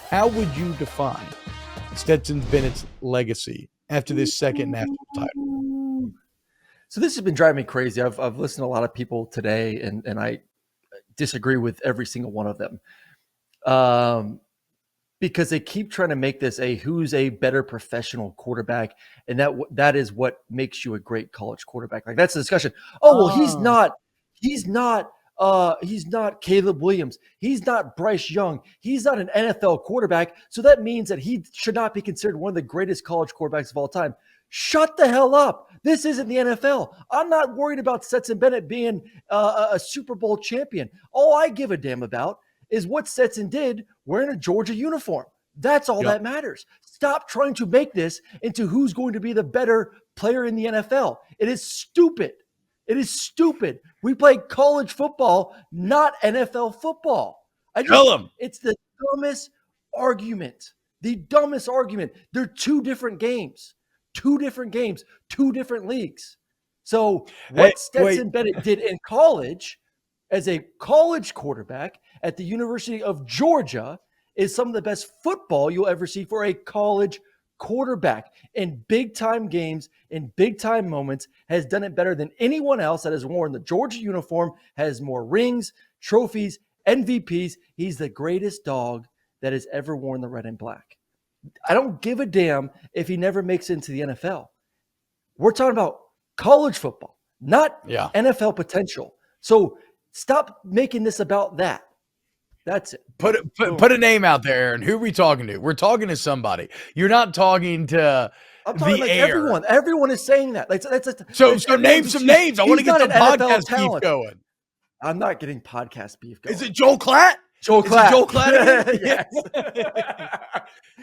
How would you define Stetson Bennett's legacy after this second national title? So this has been driving me crazy. I've listened to a lot of people today, and I disagree with every single one of them. Because they keep trying to make this a who's a better professional quarterback, and that is what makes you a great college quarterback. Like that's the discussion. Oh well, he's not Caleb Williams. He's not Bryce Young. He's not an NFL quarterback. So that means that he should not be considered one of the greatest college quarterbacks of all time. Shut the hell up. This isn't the NFL. I'm not worried about Stetson Bennett being a Super Bowl champion. All I give a damn about is what Stetson did wearing a Georgia uniform. That's all that matters. Stop trying to make this into who's going to be the better player in the NFL. It is stupid. It is stupid. We play college football, not NFL football. It's the dumbest argument. The dumbest argument. They're two different games, two different leagues. So what Stetson Bennett did in college as a college quarterback at the University of Georgia is some of the best football you'll ever see for a college quarterback in big-time games, in big-time moments, has done it better than anyone else that has worn the Georgia uniform, has more rings, trophies, MVPs. He's the greatest dog that has ever worn the red and black. I don't give a damn if he never makes it into the NFL. We're talking about college football, not NFL potential. So stop making this about that. That's it. Put a name out there, Aaron. Who are we talking to? We're talking to somebody. You're not talking to the air. Everyone. Everyone is saying that. So name some names. I want to get the podcast beef going. I'm not getting podcast beef going. Is it Joel Klatt? Joel Klatt. Yes.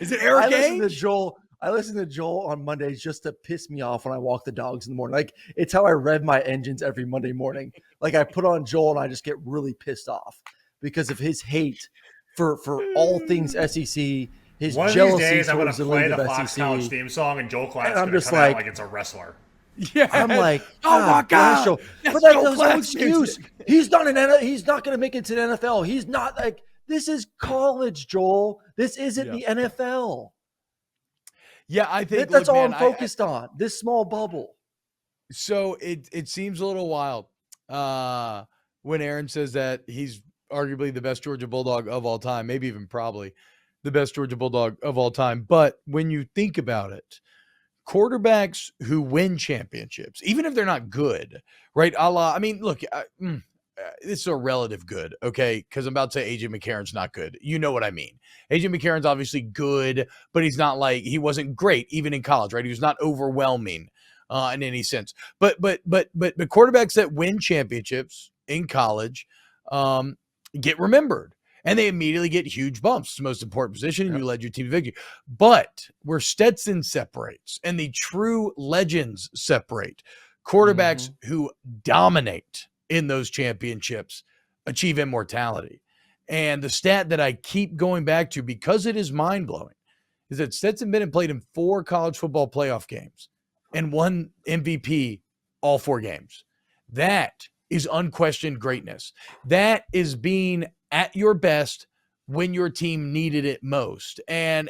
Is it Eric Ainge? I listen to Joel on Mondays just to piss me off when I walk the dogs in the morning. Like it's how I rev my engines every Monday morning. Like I put on Joel and I just get really pissed off because of his hate for all things SEC. His one of jealousy these days, I'm going towards to play the league of Fox SEC. College theme song, and Joel Klatt's I'm going to just come out like it's a wrestler. Yeah, I'm like, oh my God, but that's no excuse. He's not going to make it to the NFL. He's not like this is college, Joel. This isn't the NFL. Yeah, I think that's all I'm focused on. This small bubble. So it seems a little wild when Aaron says that he's arguably the best Georgia Bulldog of all time, maybe even probably the best Georgia Bulldog of all time. But when you think about it, quarterbacks who win championships, even if they're not good, right? Look, this is a relative good, okay? Because I'm about to say A.J. McCarron's not good. You know what I mean. A.J. McCarron's obviously good, but he's not like, he wasn't great even in college, right? He was not overwhelming in any sense. But quarterbacks that win championships in college get remembered. And they immediately get huge bumps. It's the most important position, and you led your team to victory. But where Stetson separates and the true legends separate, quarterbacks who dominate in those championships achieve immortality. And the stat that I keep going back to, because it is mind-blowing, is that Stetson Bennett played in 4 college football playoff games and won MVP all 4 games. That is unquestioned greatness. That is being at your best when your team needed it most. And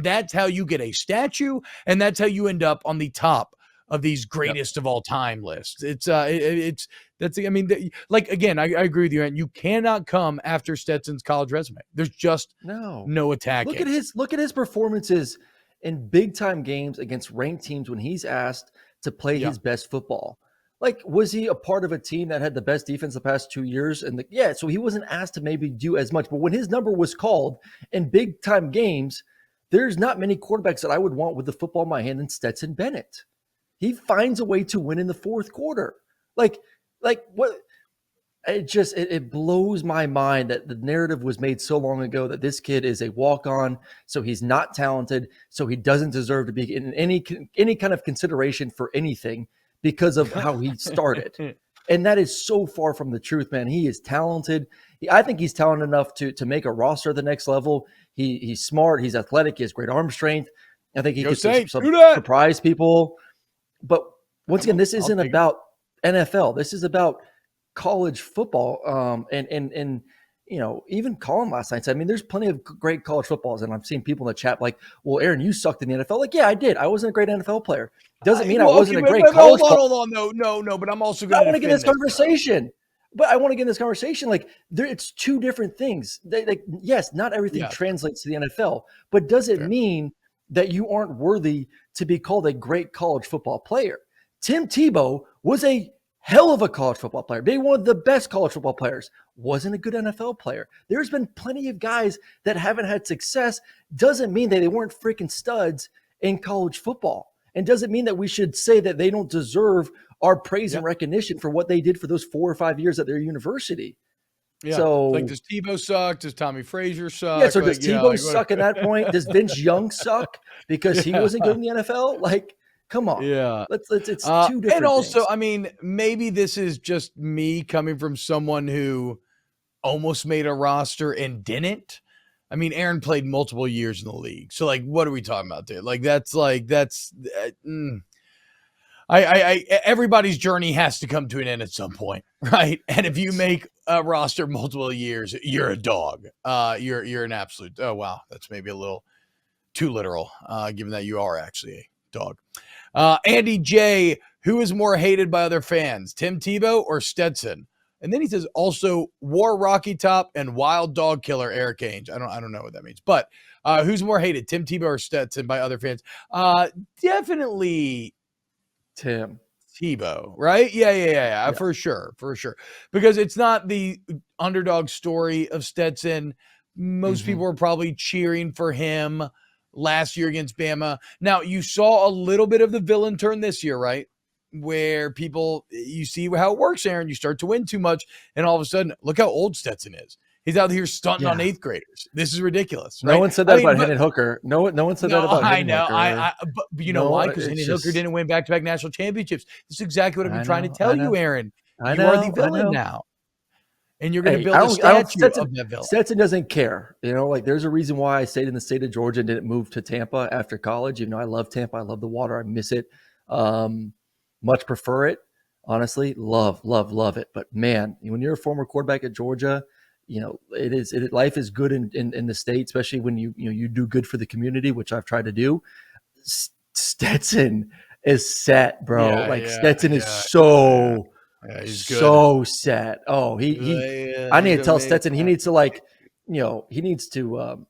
that's how you get a statue, and that's how you end up on the top of these greatest of all time lists. Again, I agree with you, and you cannot come after Stetson's college resume. There's just no attacking. Look at his performances in big time games against ranked teams when he's asked to play his best football. Like, was he a part of a team that had the best defense the past 2 years? So he wasn't asked to maybe do as much. But when his number was called in big time games, there's not many quarterbacks that I would want with the football in my hand than Stetson Bennett. He finds a way to win in the fourth quarter. Like what? It blows my mind that the narrative was made so long ago that this kid is a walk-on, so he's not talented, so he doesn't deserve to be in any kind of consideration for anything because of how he started. And that is so far from the truth, man. He is talented. I think he's talented enough to make a roster at the next level. He's smart. He's athletic. He has great arm strength. I think he can surprise people. But once again, this isn't about NFL. This is about college football. And even Colin last night said, I mean, there's plenty of great college footballs, and I've seen people in the chat like, well, Aaron, you sucked in the NFL. Like, yeah, I did. I wasn't a great NFL player. Doesn't mean I wasn't a great college player. Hold on. No, but I'm also going I to want to get in this conversation. But I want to get in this conversation. Like, it's two different things. Yes, not everything translates to the NFL, but does it mean that you aren't worthy to be called a great college football player? Tim Tebow was a hell of a college football player. Maybe one of the best college football players. Wasn't a good NFL player. There's been plenty of guys that haven't had success. Doesn't mean that they weren't freaking studs in college football. And doesn't mean that we should say that they don't deserve our praise and recognition for what they did for those 4 or 5 years at their university. Yeah. So, like, does Tebow suck? Does Tommy Frazier suck? Yeah, so does Tebow suck at that point? Does Vince Young suck because he wasn't good in the NFL? Like, come on. Yeah. It's two different And also, things. I mean, maybe this is just me coming from someone who almost made a roster and didn't. I mean, Aaron played multiple years in the league. So, like, what are we talking about there? Like, everybody's journey has to come to an end at some point, right? And if you make a roster multiple years, you're a dog. You're an absolute. Oh wow, that's maybe a little too literal, given that you are actually a dog. Andy J, who is more hated by other fans, Tim Tebow or Stetson? And then he says also War Rocky Top and Wild Dog Killer Eric Ainge. I don't know what that means, but who's more hated, Tim Tebow or Stetson by other fans? Definitely Tim Tebow, right? Yeah, for sure. Because it's not the underdog story of Stetson. Most people were probably cheering for him last year against Bama. Now, you saw a little bit of the villain turn this year, right? Where you see how it works, Aaron. You start to win too much, and all of a sudden, look how old Stetson is. He's out here stunting on 8th graders. This is ridiculous. Right? No one said that about Hendon Hooker. No one said that about Hendon Hooker. But you know why? Because Hendon Hooker didn't win back-to-back national championships. This is exactly what I've been trying to tell you, Aaron. You are the villain now. And you're going to build a statue of that villain. Stetson doesn't care. Like, there's a reason why I stayed in the state of Georgia and didn't move to Tampa after college. I love Tampa. I love the water. I miss it. Much prefer it. Honestly, love it. But man, when you're a former quarterback at Georgia, life is good in the state, especially when you do good for the community, which I've tried to do. Stetson is set, bro. Stetson is so set. Oh, I need to tell Stetson he needs to he needs to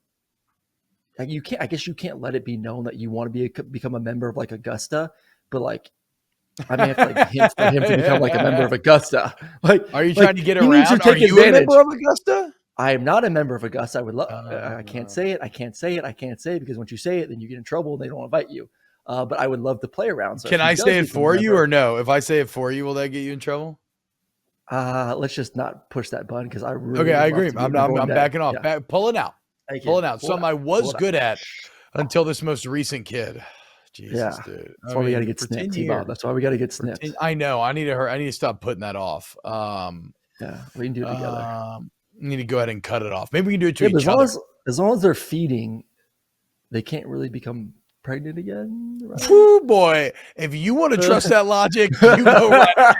I guess you can't let it be known that you want to become a member of Augusta, but I may have to hint for him to become a member of Augusta. Are you trying to get around? Are you a member of Augusta? I am not a member of Augusta. I would love. I can't say it. I can't say it because once you say it, then you get in trouble and they don't invite you. But I would love to play around. So can I say it for you or no? If I say it for you, will that get you in trouble? Let's just not push that button because I really. I agree. I'm backing off. Yeah. Pulling out. Something I was good at until this most recent kid. Jesus, dude. That's why we got to get snipped, T-Bob. That's why we got to get snipped. I know. I need to stop putting that off. We can do it together. We need to go ahead and cut it off. Maybe we can do it to each other. As long as they're feeding, they can't really become pregnant again. Right? Woo, boy. If you want to trust that logic, you go right.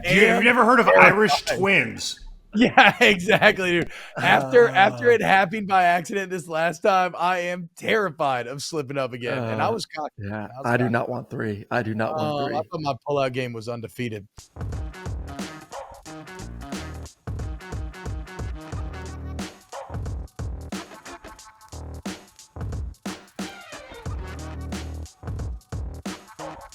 You've never heard of Irish twins? Yeah, exactly, dude. After it happened by accident this last time, I am terrified of slipping up again. And I was cocky. Yeah, I do not want 3. I do not want 3. I thought my pullout game was undefeated.